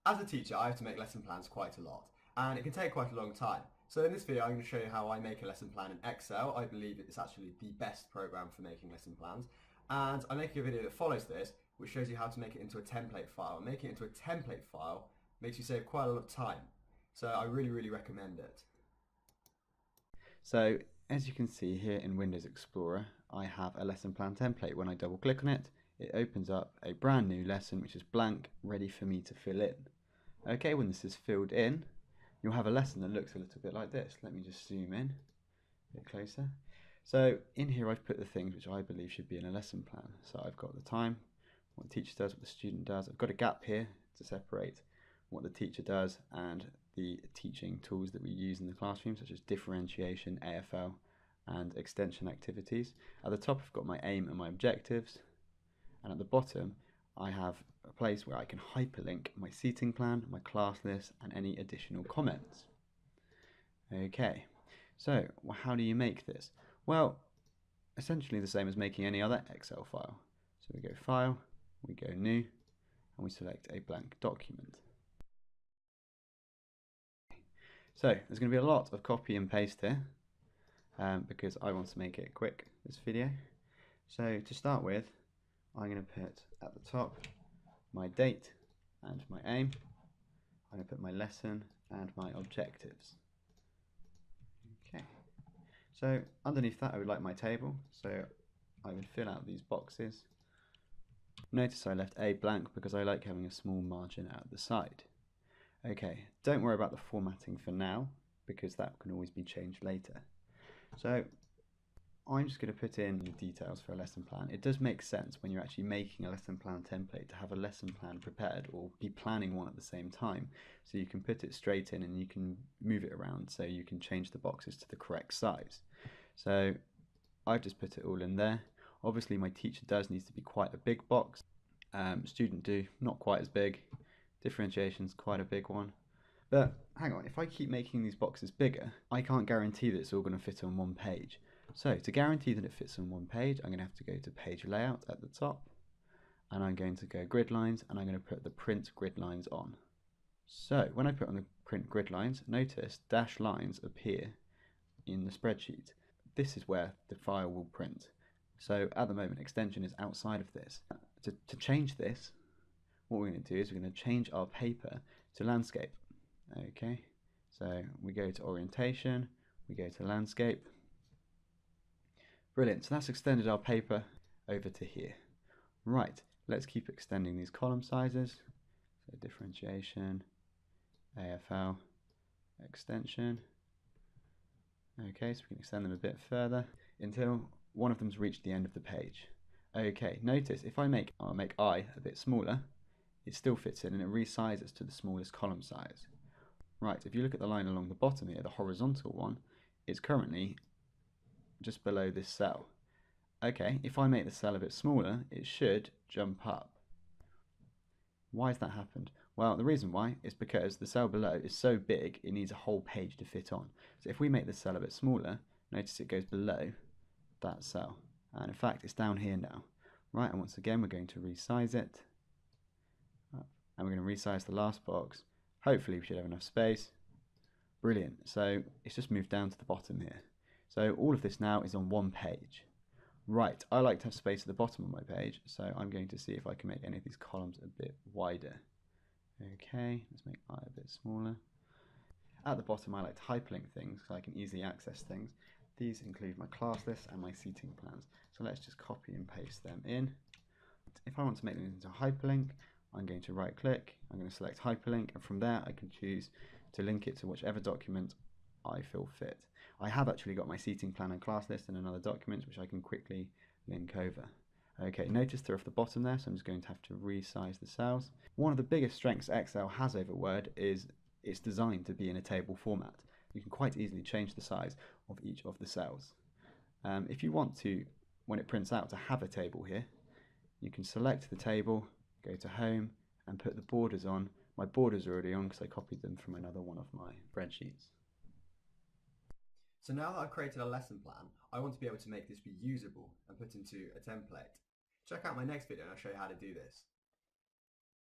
As a teacher, I have to make lesson plans quite a lot, and it can take quite a long time. So in this video, I'm going to show you how I make a lesson plan in Excel. I believe it's actually the best program for making lesson plans. And I'm making a video that follows this, which shows you how to make it into a template file. Making it into a template file makes you save quite a lot of time. So I really recommend it. So as you can see here in Windows Explorer, I have a lesson plan template. When I double click on it, it opens up a brand new lesson which is blank, ready for me to fill in. Okay, when this is filled in, you'll have a lesson that looks a little bit like this. Let me just zoom in a bit closer. So in here I've put the things which I believe should be in a lesson plan. So I've got the time, what the teacher does, what the student does. I've got a gap here to separate what the teacher does and the teaching tools that we use in the classroom, such as differentiation, AFL, and extension activities. At the top I've got my aim and my objectives, and at the bottom I have a place where I can hyperlink my seating plan, my class list, and any additional comments. Okay, so how do you make this? Well, essentially the same as making any other Excel file. So we go File, we go New, and we select a blank document. So there's going to be a lot of copy and paste here because I want to make it quick, this video. So to start with, I'm going to put at the top my date and my aim. I'm going to put my lesson and my objectives. Okay. So underneath that I would like my table, so I would fill out these boxes. Notice I left A blank because I like having a small margin at the side. Okay, don't worry about the formatting for now because that can always be changed later. So I'm just going to put in the details for a lesson plan. It does make sense when you're actually making a lesson plan template to have a lesson plan prepared or be planning one at the same time, so you can put it straight in and you can move it around so you can change the boxes to the correct size. So I've just put it all in there. Obviously my teacher does need to be quite a big box. Student do, not quite as big. Differentiation's quite a big one. But hang on, if I keep making these boxes bigger, I can't guarantee that it's all going to fit on one page. So to guarantee that it fits on one page, I'm going to have to go to page layout at the top, and I'm going to go grid lines, and I'm going to put the print grid lines on. So when I put on the print grid lines, notice dashed lines appear in the spreadsheet. This is where the file will print. So at the moment extension is outside of this. To change this, what we're going to do is we're going to change our paper to landscape. Okay, so we go to orientation, we go to landscape. Brilliant, so that's extended our paper over to here. Right, let's keep extending these column sizes. So differentiation, AFL, extension. Okay, so we can extend them a bit further until one of them's reached the end of the page. Okay, notice if I make I a bit smaller, it still fits in and it resizes to the smallest column size. Right, if you look at the line along the bottom here, the horizontal one, it's currently just below this cell. Okay, if I make the cell a bit smaller, it should jump up. Why has that happened? Well, the reason why is because the cell below is so big, it needs a whole page to fit on. So if we make the cell a bit smaller, notice it goes below that cell. And in fact, it's down here now. Right, and once again, we're going to resize it. And we're going to resize the last box. Hopefully we should have enough space. Brilliant, so it's just moved down to the bottom here. So all of this now is on one page. Right, I like to have space at the bottom of my page, so I'm going to see if I can make any of these columns a bit wider. Okay, let's make I a bit smaller. At the bottom I like to hyperlink things so I can easily access things. These include my class list and my seating plans. So let's just copy and paste them in. If I want to make them into a hyperlink, I'm going to right click, I'm going to select hyperlink, and from there I can choose to link it to whichever document I feel fit. I have actually got my seating plan and class list in another document which I can quickly link over. Okay, notice they're off the bottom there, so I'm just going to have to resize the cells. One of the biggest strengths Excel has over Word is it's designed to be in a table format. You can quite easily change the size of each of the cells. If you want to, when it prints out, to have a table here, you can select the table, go to Home, and put the borders on. My borders are already on because I copied them from another one of my spreadsheets. So now that I've created a lesson plan, I want to be able to make this be usable and put into a template. Check out my next video and I'll show you how to do this.